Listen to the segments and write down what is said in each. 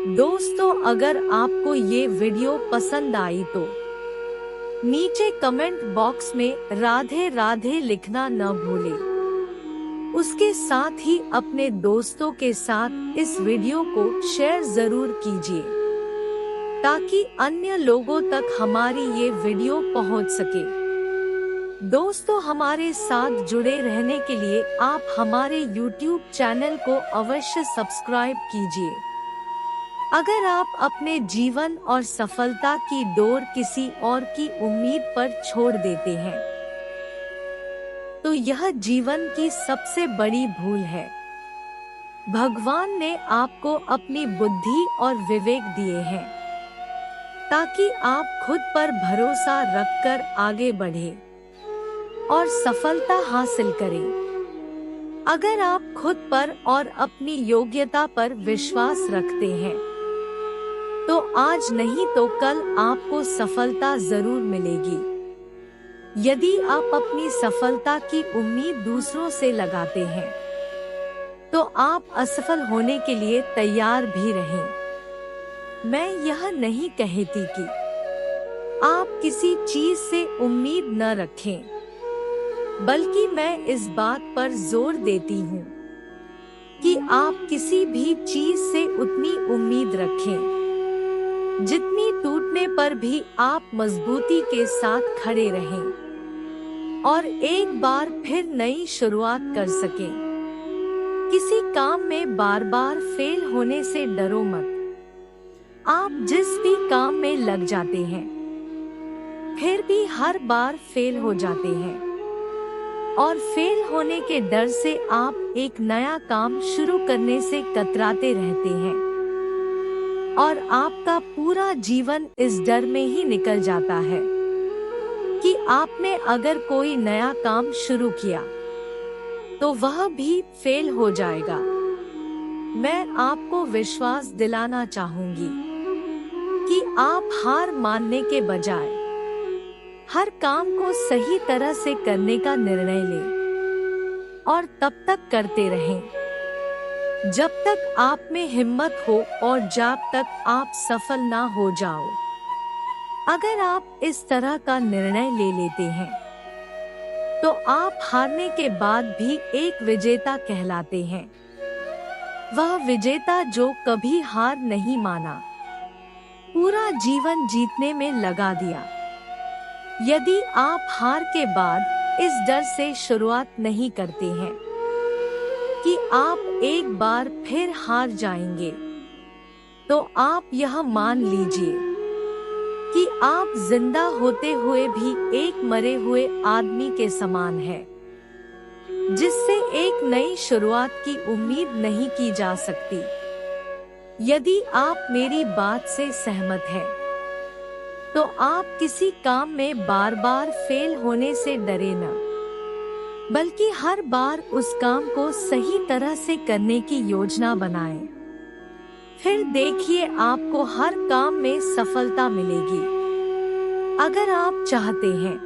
दोस्तों, अगर आपको ये वीडियो पसंद आई तो नीचे कमेंट बॉक्स में राधे राधे लिखना न भूलें। उसके साथ ही अपने दोस्तों के साथ इस वीडियो को शेयर जरूर कीजिए ताकि अन्य लोगों तक हमारी ये वीडियो पहुंच सके। दोस्तों, हमारे साथ जुड़े रहने के लिए आप हमारे YouTube चैनल को अवश्य सब्सक्राइब कीजिए। अगर आप अपने जीवन और सफलता की डोर किसी और की उम्मीद पर छोड़ देते हैं तो यह जीवन की सबसे बड़ी भूल है। भगवान ने आपको अपनी बुद्धि और विवेक दिए हैं ताकि आप खुद पर भरोसा रखकर आगे बढ़ें और सफलता हासिल करें। अगर आप खुद पर और अपनी योग्यता पर विश्वास रखते हैं तो आज नहीं तो कल आपको सफलता जरूर मिलेगी। यदि आप अपनी सफलता की उम्मीद दूसरों से लगाते हैं तो आप असफल होने के लिए तैयार भी रहें। मैं यह नहीं कहती कि आप किसी चीज से उम्मीद न रखें, बल्कि मैं इस बात पर जोर देती हूँ कि आप किसी भी चीज से उतनी उम्मीद रखें जितनी टूटने पर भी आप मजबूती के साथ खड़े रहें और एक बार फिर नई शुरुआत कर सकें। किसी काम में बार बार फेल होने से डरो मत। आप जिस भी काम में लग जाते हैं फिर भी हर बार फेल हो जाते हैं और फेल होने के डर से आप एक नया काम शुरू करने से कतराते रहते हैं और आपका पूरा जीवन इस डर में ही निकल जाता है कि आपने अगर कोई नया काम शुरू किया तो वह भी फेल हो जाएगा। मैं आपको विश्वास दिलाना चाहूंगी कि आप हार मानने के बजाय हर काम को सही तरह से करने का निर्णय लें और तब तक करते रहें जब तक आप में हिम्मत हो और जब तक आप सफल ना हो जाओ। अगर आप इस तरह का निर्णय ले लेते हैं तो आप हारने के बाद भी एक विजेता कहलाते हैं। वह विजेता जो कभी हार नहीं माना, पूरा जीवन जीतने में लगा दिया। यदि आप हार के बाद इस डर से शुरुआत नहीं करते हैं कि आप एक बार फिर हार जाएंगे, तो आप यह मान लीजिए कि आप जिंदा होते हुए भी एक मरे हुए आदमी के समान है, जिससे एक नई शुरुआत की उम्मीद नहीं की जा सकती। यदि आप मेरी बात से सहमत हैं, तो आप किसी काम में बार बार फेल होने से डरे न, बल्कि हर बार उस काम को सही तरह से करने की योजना बनाएं। फिर देखिए आपको हर काम में सफलता मिलेगी। अगर आप चाहते हैं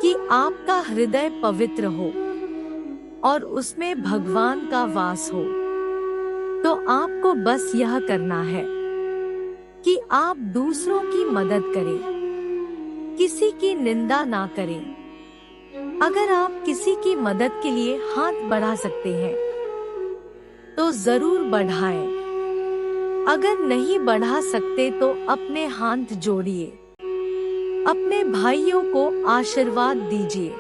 कि आपका हृदय पवित्र हो और उसमें भगवान का वास हो, तो आपको बस यह करना है कि आप दूसरों की मदद करें, किसी की निंदा ना करें। अगर आप किसी की मदद के लिए हाथ बढ़ा सकते हैं तो जरूर बढ़ाएं। अगर नहीं बढ़ा सकते तो अपने हाथ जोड़िए, अपने भाइयों को आशीर्वाद दीजिए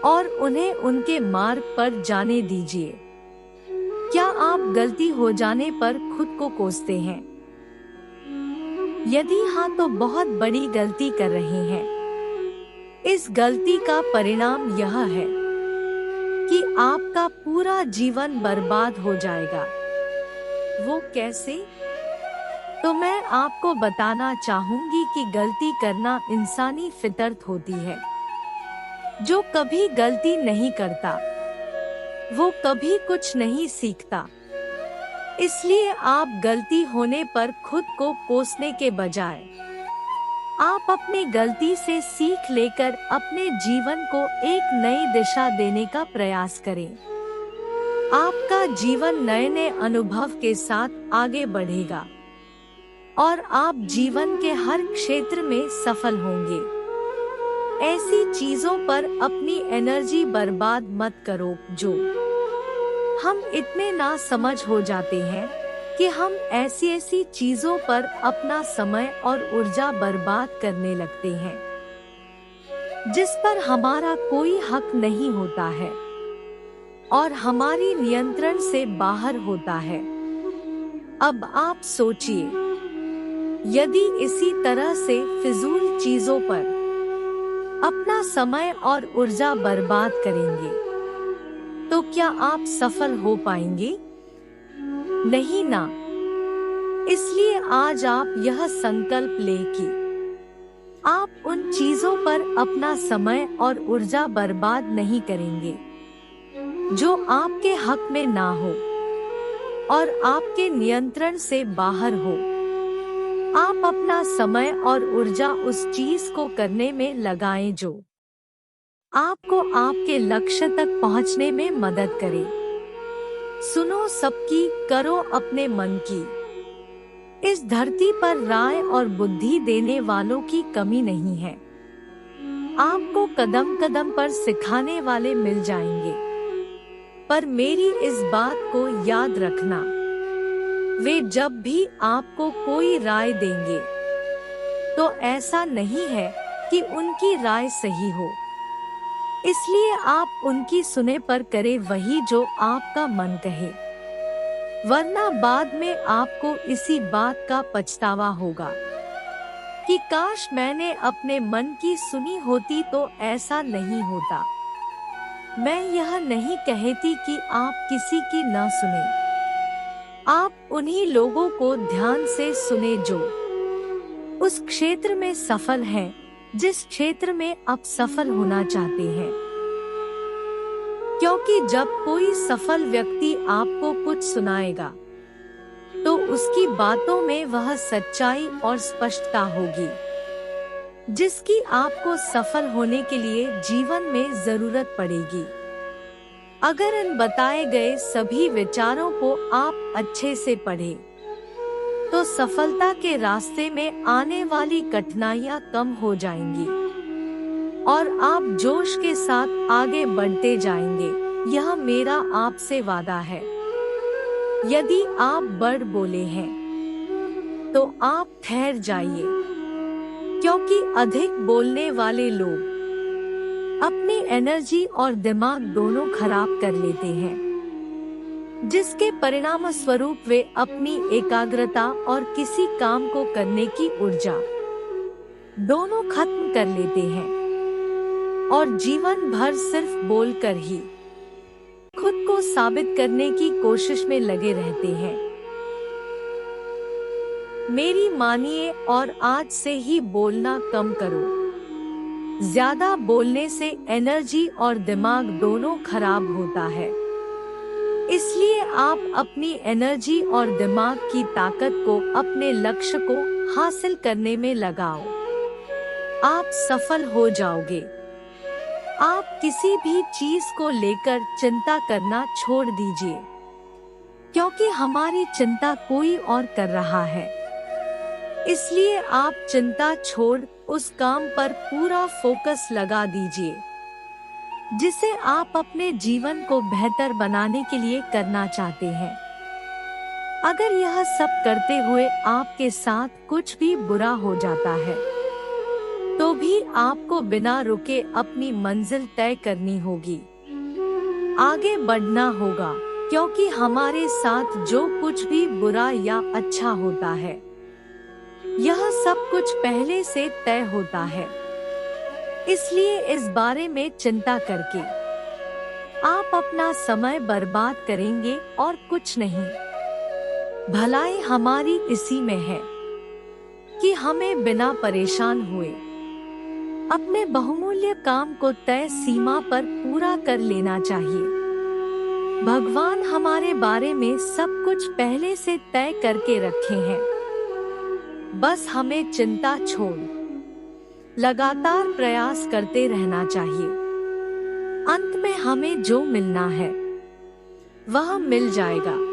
और उन्हें उनके मार्ग पर जाने दीजिए। क्या आप गलती हो जाने पर खुद को कोसते हैं? यदि हाँ, तो बहुत बड़ी गलती कर रहे हैं। इस गलती का परिणाम यह है कि आपका पूरा जीवन बर्बाद हो जाएगा। वो कैसे? तो मैं आपको बताना चाहूंगी कि गलती करना इंसानी फितरत होती है। जो कभी गलती नहीं करता वो कभी कुछ नहीं सीखता। इसलिए आप गलती होने पर खुद को कोसने के बजाय आप अपनी गलती से सीख लेकर अपने जीवन को एक नई दिशा देने का प्रयास करें। आपका जीवन नए नए अनुभव के साथ आगे बढ़ेगा और आप जीवन के हर क्षेत्र में सफल होंगे। ऐसी चीजों पर अपनी एनर्जी बर्बाद मत करो जो हम इतने ना समझ हो जाते हैं कि हम ऐसी ऐसी चीजों पर अपना समय और ऊर्जा बर्बाद करने लगते हैं जिस पर हमारा कोई हक नहीं होता है और हमारी नियंत्रण से बाहर होता है। अब आप सोचिए, यदि इसी तरह से फिजूल चीजों पर अपना समय और ऊर्जा बर्बाद करेंगे तो क्या आप सफल हो पाएंगे? नहीं ना। इसलिए आज आप यह संकल्प लें कि आप उन चीजों पर अपना समय और ऊर्जा बर्बाद नहीं करेंगे जो आपके हक में ना हो और आपके नियंत्रण से बाहर हो। आप अपना समय और ऊर्जा उस चीज को करने में लगाएं जो आपको आपके लक्ष्य तक पहुंचने में मदद करे। सुनो सबकी, करो अपने मन की। इस धरती पर राय और बुद्धि देने वालों की कमी नहीं है। आपको कदम कदम पर सिखाने वाले मिल जाएंगे, पर मेरी इस बात को याद रखना, वे जब भी आपको कोई राय देंगे तो ऐसा नहीं है कि उनकी राय सही हो। इसलिए आप उनकी सुने पर करें वही जो आपका मन कहे, वरना बाद में आपको इसी बात का पछतावा होगा कि काश मैंने अपने मन की सुनी होती तो ऐसा नहीं होता। मैं यह नहीं कहती कि आप किसी की न सुने। आप उन्हीं लोगों को ध्यान से सुने जो उस क्षेत्र में सफल हैं, जिस क्षेत्र में आप सफल होना चाहते हैं। क्योंकि जब कोई सफल व्यक्ति आपको कुछ सुनाएगा तो उसकी बातों में वह सच्चाई और स्पष्टता होगी जिसकी आपको सफल होने के लिए जीवन में जरूरत पड़ेगी। अगर इन बताए गए सभी विचारों को आप अच्छे से पढ़ें, तो सफलता के रास्ते में आने वाली कठिनाइयां कम हो जाएंगी और आप जोश के साथ आगे बढ़ते जाएंगे। यह मेरा आपसे वादा है। यदि आप बढ़ बोले हैं तो आप ठहर जाइए, क्योंकि अधिक बोलने वाले लोग अपनी एनर्जी और दिमाग दोनों खराब कर लेते हैं, जिसके परिणाम स्वरूप वे अपनी एकाग्रता और किसी काम को करने की ऊर्जा दोनों खत्म कर लेते हैं और जीवन भर सिर्फ बोलकर ही खुद को साबित करने की कोशिश में लगे रहते हैं। मेरी मानिए और आज से ही बोलना कम करो। ज्यादा बोलने से एनर्जी और दिमाग दोनों खराब होता है। इसलिए आप अपनी एनर्जी और दिमाग की ताकत को अपने लक्ष्य को हासिल करने में लगाओ। आप सफल हो जाओगे। आप किसी भी चीज को लेकर चिंता करना छोड़ दीजिए, क्योंकि हमारी चिंता कोई और कर रहा है। इसलिए आप चिंता छोड़ उस काम पर पूरा फोकस लगा दीजिए जिसे आप अपने जीवन को बेहतर बनाने के लिए करना चाहते हैं। अगर यह सब करते हुए आपके साथ कुछ भी बुरा हो जाता है तो भी आपको बिना रुके अपनी मंजिल तय करनी होगी, आगे बढ़ना होगा, क्योंकि हमारे साथ जो कुछ भी बुरा या अच्छा होता है यह सब कुछ पहले से तय होता है। इसलिए इस बारे में चिंता करके आप अपना समय बर्बाद करेंगे और कुछ नहीं। भलाई हमारी इसी में है कि हमें बिना परेशान हुए अपने बहुमूल्य काम को तय सीमा पर पूरा कर लेना चाहिए। भगवान हमारे बारे में सब कुछ पहले से तय करके रखे हैं, बस हमें चिंता छोड़ लगातार प्रयास करते रहना चाहिए। अंत में हमें जो मिलना है वह मिल जाएगा।